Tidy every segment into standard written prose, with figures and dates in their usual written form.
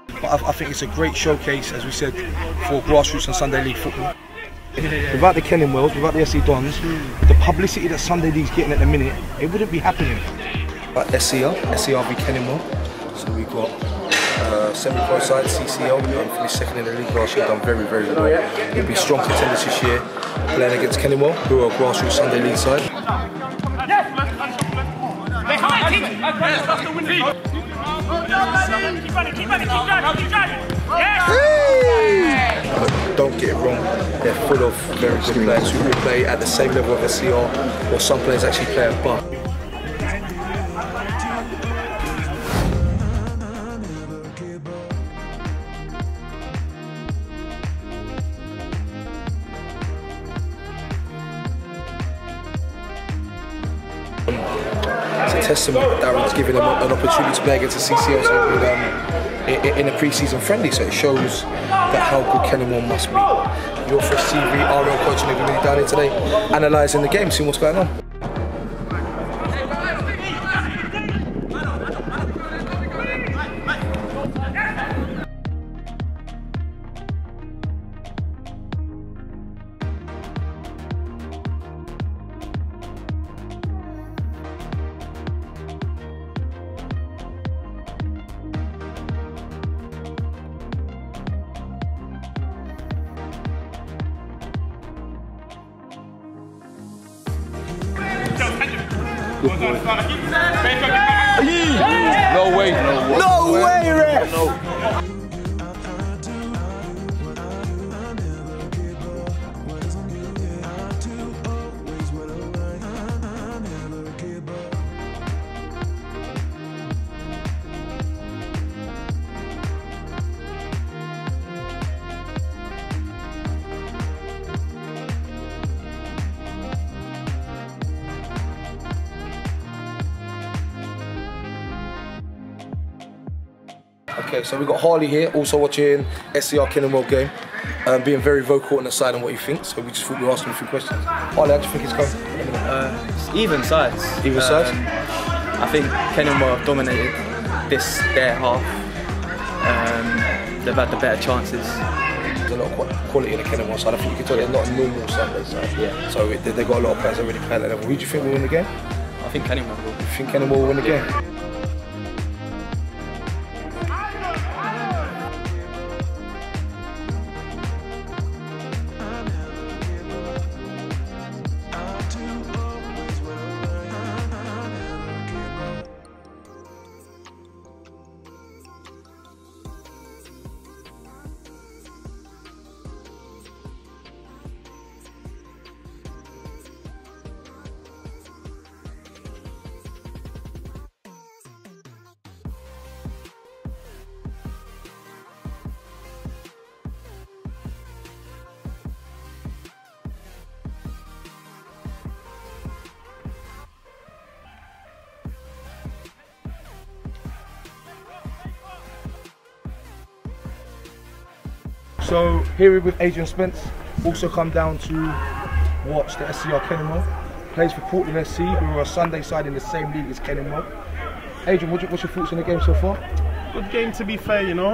But I think it's a great showcase, as we said, for grassroots and Sunday League football. Without the Kenningwells, without the SC Dons, the publicity that Sunday League's getting at the minute, it wouldn't be happening. But SCR v Kenningwell. So we've got semi-pro side, CCL, finished second in the league last year, done very, very well. It'll be strong contenders this year, playing against Kenningwell, who are a grassroots Sunday League side. But don't get it wrong, they're full of very good players who will play at the same level of SCR, or some players actually play above. It's a testament that Darren's giving them an opportunity to play against the CCL in a pre-season friendly, so it shows that how good Kenningwell must be. UrFreshTV, RL coaching everybody down here today, analysing the game, seeing what's going on. No way. No way, ref! No. Okay, so we've got Harley here, also watching SCR Kenningwell game, being very vocal on the side on what he thinks, so we just thought we'd ask him a few questions. Harley, how do you think it's going? It's even sides. Even sides? I think Kenningwell have dominated their half. They've had the better chances. There's a lot of quality in the Kenningwell side. I think you can tell there's a lot of normal Sunday side. Yeah. So they've got a lot of players already playing at that level. Who do you think will win the game? I think Kenningwell will. You think Kenningwell will win the game? So here we're with Adrian Spence, also come down to watch the SCR Kenningwell. Plays for Portland SC, who are a Sunday side in the same league as Kenningwell. Adrian, what's your thoughts on the game so far? Good game, to be fair. You know,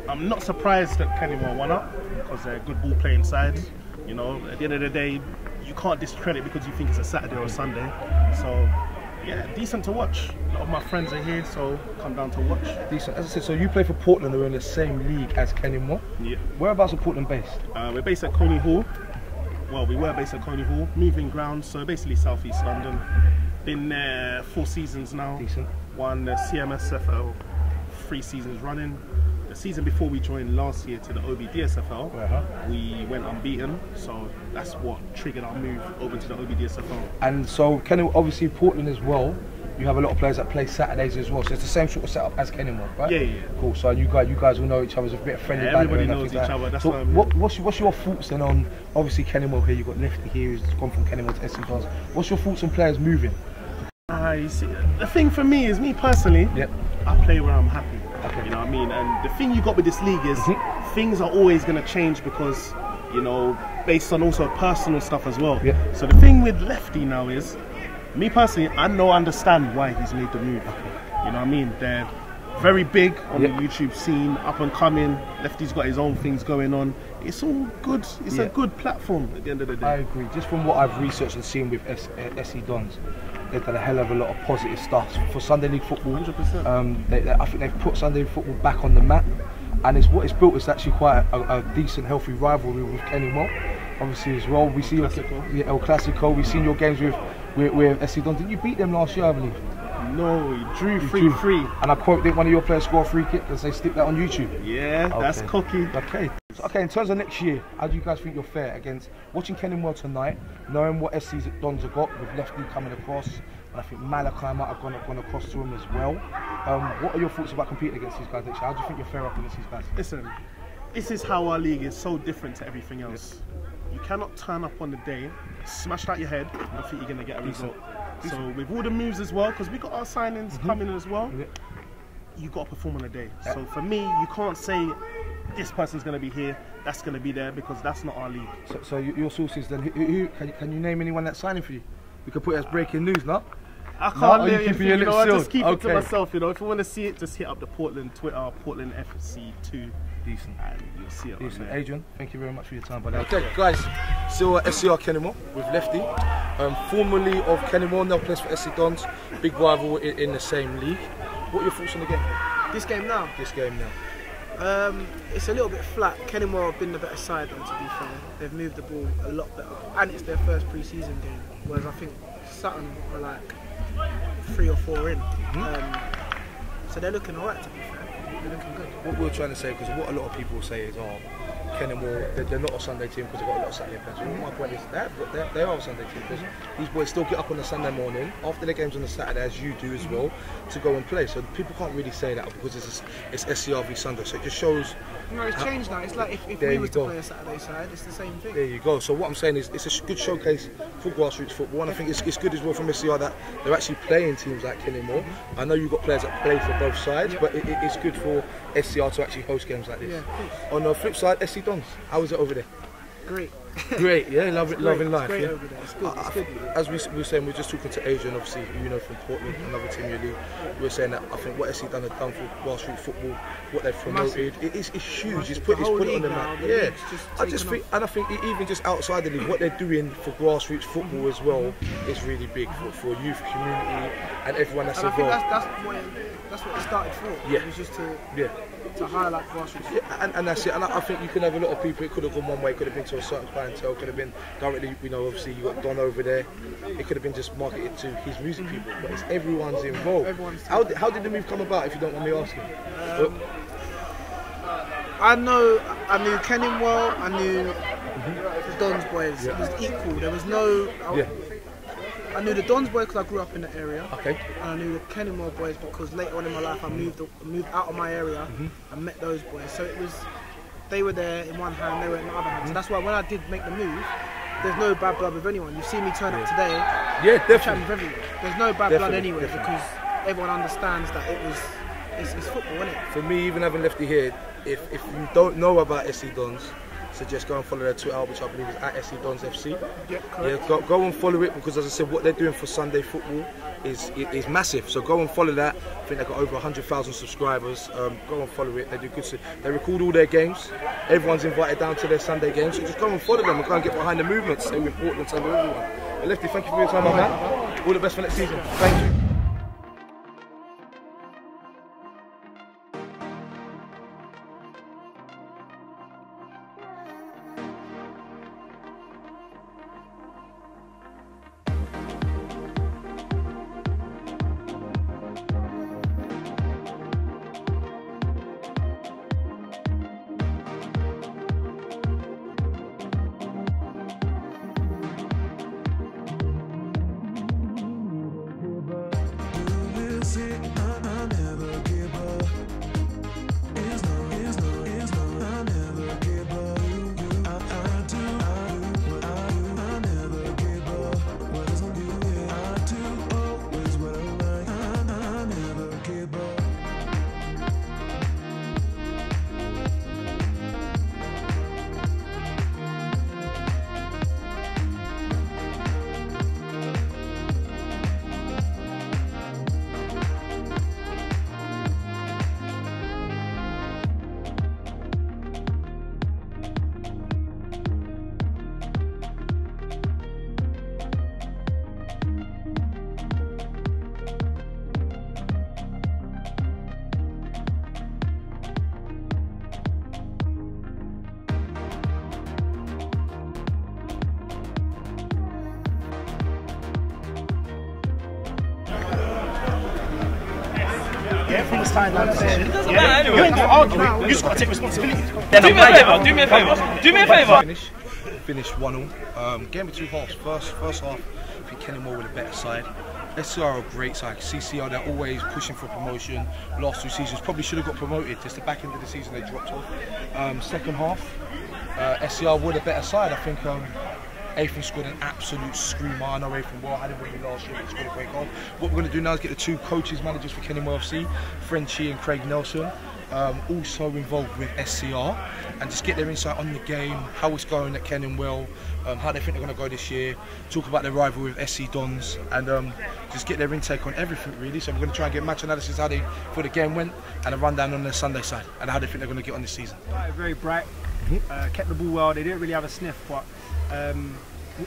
I'm not surprised that Kenningwell won up, because they're a good ball playing side. You know, at the end of the day, you can't discredit because you think it's a Saturday or a Sunday. So yeah, decent to watch. A lot of my friends are here, so come down to watch. Decent. As I said, so you play for Portland, who are in the same league as Kenningwell. Yeah. Whereabouts are Portland based? We're based at Coney Hall. Well, we were based at Coney Hall, moving ground, so basically South East London. Been there 4 seasons now. Decent. Won the CMSFL 3 seasons running. The season before we joined last year to the OBDSFL, we went unbeaten, so that's what triggered our move over to the OBDSFL. And so Kenningwell, obviously Portland as well, you have a lot of players that play Saturdays as well, so it's the same sort of setup as Kenningwell, right? Yeah, yeah. Cool, so you guys will know each other, as a bit of friendly. Yeah, everybody knows each other, that's so what I mean. what's your thoughts then on, obviously Kenningwell here, you've got Lefty here who's gone from Kenningwell to SC Dons. What's your thoughts on players moving? You see, the thing for me is, me personally, I play where I'm happy. Okay. You know what I mean? And the thing you got with this league is things are always going to change because, you know, based on also personal stuff as well. Yeah. So the thing with Lefty now is, me personally, I understand why he's made the move. Okay. You know what I mean? They're very big on the YouTube scene, up and coming. Lefty's got his own things going on. It's all good. It's a good platform at the end of the day. I agree. Just from what I've researched and seen with SE Dons, they've done a hell of a lot of positive stuff for Sunday League football. 100%. I think they've put Sunday League football back on the map, and it's what it's built is actually quite a decent, healthy rivalry with Kenningwell. Obviously as well, we see El Clasico. We've seen your games with SE Dons. Didn't you beat them last year, I believe? No, he drew 3-3. And I quote, did one of your players score a free kick? Because they stick that on YouTube. Yeah, that's cocky. Okay. So, in terms of next year, how do you guys think you'll fare against watching Kenningwell tonight, knowing what SC Dons have got with Lefty coming across, and I think Malachi might have gone across to him as well. What are your thoughts about competing against these guys next year? How do you think you'll fare up against these guys? Listen, this is how our league is so different to everything else. You cannot turn up on the day, smash out your head, and think you're going to get a result. So with all the moves as well, because we got our signings coming as well, you got to perform on the day. So for me, you can't say this person's going to be here, that's going to be there, because that's not our league. So your sources then, who can you name anyone that's signing for you? We could put it as breaking news, no? I can't name anything, you know, I just keep it to myself, you know. If you want to see it, just hit up the Portland Twitter, Portland FC2. Decent. And you'll see it. Decent. Adrian, thank you very much for your time, buddy. Okay, guys, still at SCR Kenningwell with Lefty, formerly of Kenningwell, now plays for SC Dons, big rival in the same league. What are your thoughts on the game? This game now? This game now. It's a little bit flat. Kenningwell have been the better side, though, to be fair. They've moved the ball a lot better, and it's their first pre-season game, whereas I think Sutton are like 3 or 4 in. So they're looking alright, to be fair. They're looking good. What we're trying to say, because what a lot of people say is, oh, Kenningwell, they're not a Sunday team because they've got a lot of Saturday players. Well, my point is they are a Sunday team because these boys still get up on the Sunday morning after their games on the Saturday, as you do as well, to go and play. So people can't really say that because it's SCRV Sunday. So it just shows. No, it's changed now. It's like if we was to play a Saturday side, it's the same thing. There you go. So what I'm saying is it's a good showcase for grassroots football, and I think it's good as well from SCR that they're actually playing teams like Kenningwell. I know you've got players that play for both sides, but it's good for SCR to actually host games like this. On the flip side, SC Dons, how is it over there? Great. Great, yeah, loving life. It's great yeah? over there. It's good. It's good. As we were saying, we're just talking to Adrian, obviously, you know, from Portland, another team in your league. We were saying that I think what SC Dons have done for grassroots football, what they've promoted, it's huge. It's put it on the map. Yeah, I think even just outside the league, what they're doing for grassroots football as well is really big for youth community and everyone that's involved. I think that's what it started for. Yeah. It was just to highlight grassroots. Yeah, and that's it. And I think you can have a lot of people. It could have gone one way. It could have been to a certain clientele. It could have been directly. You know, obviously you got Don over there. It could have been just marketed to his music people. But it's everyone's involved. How did the move come about? If you don't mind me asking. I knew Kenningwell. I knew the Dons boys. It was equal. There was no. I knew the Dons boys because I grew up in the area. Okay. And I knew the Kenningwell boys because later on in my life I moved out of my area and met those boys. So it was, they were there in one hand, they were in the other hand. So that's why when I did make the move, there's no bad blood with anyone. You've seen me turn up today. Yeah, definitely. With everyone. There's no bad blood anyway because everyone understands that it's football, isn't it? For me, even having Lefty here, if you don't know about SC Dons, suggest go and follow their Twitter, which I believe is at SC Dons FC. Go and follow it because, as I said, what they're doing for Sunday football is massive. So go and follow that. I think they've got over 100,000 subscribers. Go and follow it. They do good. They record all their games. Everyone's invited down to their Sunday games. So just go and follow them and go and get behind the movements. They're important to everyone. But Lefty, thank you for your time, my man. All the best for next season. Thank you. was tied down. Yeah, you ain't got to argue. You just got to take responsibility. Do me a favour. Do me a favour. Do me a favour. Finished 1-1. Game of two halves. First half, I think Kenningwell with a better side. SCR are a great side. CCR, they're always pushing for promotion. Last 2 seasons probably should have got promoted. Just the back end of the season they dropped off. Second half, SCR were the better side. I think Athan scored an absolute screamer. I know Athan well. I had him with me last year. He scored a great goal. What we're going to do now is get the 2 coaches, managers for Kenningwell FC, Frenchie and Craig Nelson, also involved with SCR, and just get their insight on the game, how it's going at Kenningwell, how they think they're going to go this year, talk about their rivalry with SC Dons, and just get their intake on everything really. So we're going to try and get match analysis, how they thought the game went, and a rundown on their Sunday side, and how they think they're going to get on this season. Very bright, kept the ball well. They didn't really have a sniff, but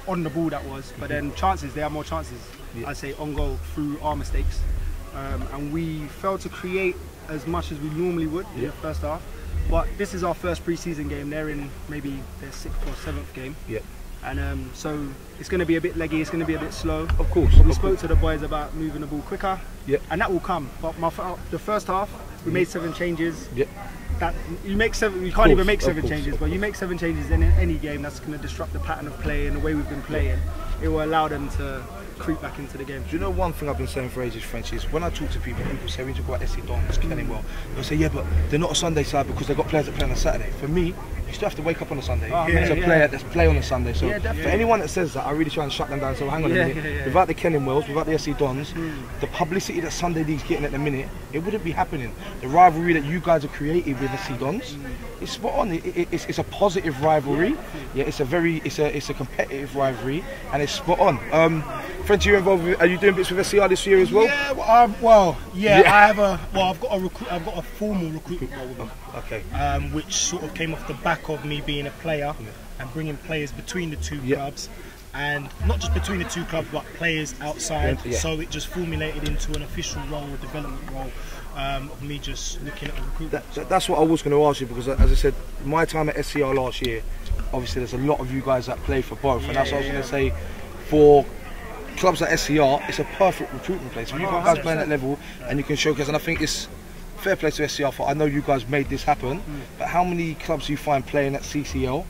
on the ball that was. But then chances, they have more chances. I'd say on goal through our mistakes, and we failed to create as much as we normally would in the first half. But this is our first pre-season game. They're in maybe their 6th or 7th game. And so it's going to be a bit leggy, it's going to be a bit slow. Of course. We spoke to the boys about moving the ball quicker, and that will come. But the first half, we made 7 changes. That you make 7, you can't even make 7 changes, but you make 7 changes in any game. That's going to disrupt the pattern of play and the way we've been playing. It will allow them to creep back into the game. Do you know one thing I've been saying for ages, French, is when I talk to people, people say, when you talk about SC Dons, Kenningwell, they'll say, yeah, but they're not a Sunday side because they've got players that play on a Saturday. For me, you still have to wake up on a Sunday. It's a player that's play on a Sunday. So for anyone that says that, I really try and shut them down. So hang on a minute, without the Kenningwells, without the SC Dons, the publicity that Sunday League's getting at the minute, it wouldn't be happening. The rivalry that you guys have created with SC Dons, it's spot on. It's a positive rivalry. It's a competitive rivalry, and it's spot on. French, you're involved with, are you doing bits with SCR this year as well? I've got a formal recruitment role with them. Which sort of came off the back of me being a player and bringing players between the 2 clubs, and not just between the 2 clubs, but players outside. So it just formulated into an official role, a development role. Of me just looking at the recruitment. That's what I was going to ask you, because as I said, my time at SCR last year, obviously there's a lot of you guys that play for both, and that's what I was going to say. For clubs like SCR, it's a perfect recruitment place. When you've got guys playing at level and you can showcase, and I think it's fair play to SCR for, I know you guys made this happen, but how many clubs do you find playing at CCL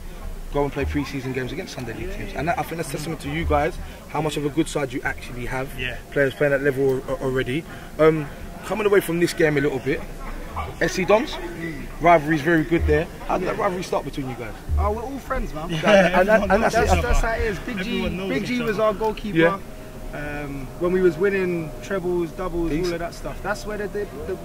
go and play pre-season games against Sunday League teams? And I think that's testament to you guys, how much of a good side you actually have, players playing at level already. Coming away from this game a little bit, SC Dons, rivalry's very good there. How did that rivalry start between you guys? Oh, we're all friends, man. That's how it is. Big G was our goalkeeper. When we was winning trebles, doubles, all of that stuff. That's where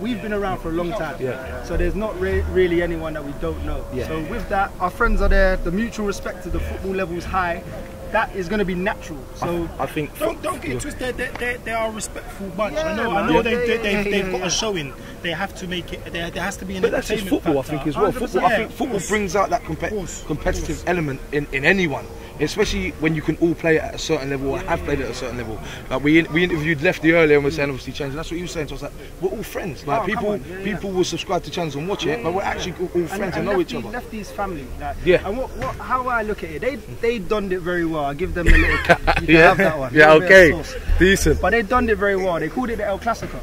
we've been around for a long time. So there's not really anyone that we don't know. So with that, our friends are there. The mutual respect to the football level is high. That is going to be natural. So I think don't get it twisted. They are a respectful bunch. I know they've got a showing. They have to make it. There has to be an entertainment. But that's just football, factor. I think, as well. I think football brings out that competitive element in anyone, especially when you can all play at a certain level or have played at a certain level. Like we interviewed Lefty earlier and we're saying obviously changing. That's what he was saying to us. Like, we're all friends. Like people will subscribe to channels and watch it, but we're actually all friends and know each other. Lefty's family. Like, and how I look at it, they donned it very well. I give them a little cap. You can have that one. Okay, decent. But they donned it very well. They called it the El Clasico.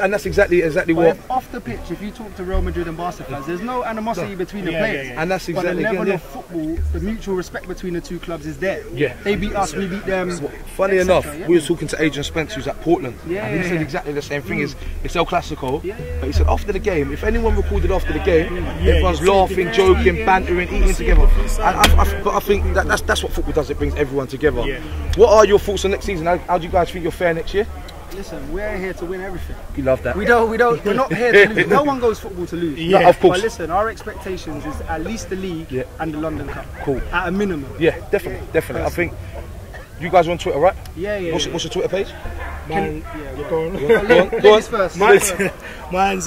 And that's exactly what. Off the pitch, if you talk to Real Madrid and Barca fans, there's no animosity between the players. And that's exactly. But the level of football, the mutual respect between the 2 clubs is there. They beat us, we beat them. Funny enough, we were talking to Adrian Spence, who's at Portland, and he said exactly the same thing. It's El Clasico, but he said after the game, if anyone recorded after the game, everyone's laughing, joking, bantering, eating together. And I think that's what football does. It brings everyone together. What are your thoughts on next season? How do you guys think you'll fare next year? Listen, we're here to win everything. You love that. We're not here to lose. No one goes football to lose. No, of course. But listen, our expectations is at least the league and the London Cup. Cool. At a minimum. Yeah, definitely. I think you guys are on Twitter, right? What's your Twitter page? Mine, go on. Ladies first. Mine's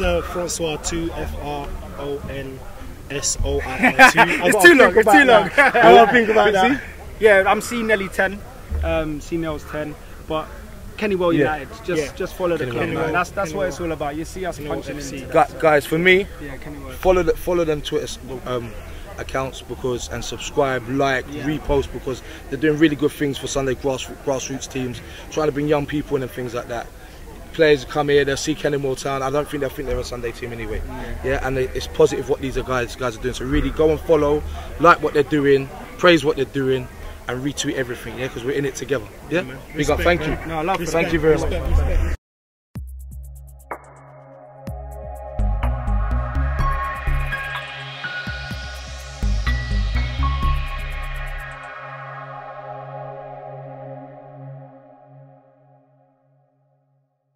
Francois 2 FRONSOIR2. It's too long. I won't think about that. Yeah, I'm C-Nelly 10. C-Nell's 10. But Kenningwell United, just follow the club, man. That's what it's all about. You see us punching in. Guys, for me, follow them Twitter accounts and subscribe, like, repost, because they're doing really good things for Sunday grassroots teams, trying to bring young people in and things like that. players come here, they'll see Kenningwell Town. I don't think they'll think they're a Sunday team anyway. Yeah, and it's positive what these guys are doing. So really go and follow, like what they're doing, praise what they're doing, and retweet everything. Yeah, because we're in it together. Yeah, big up. Thank you. No, love. Thank you very much.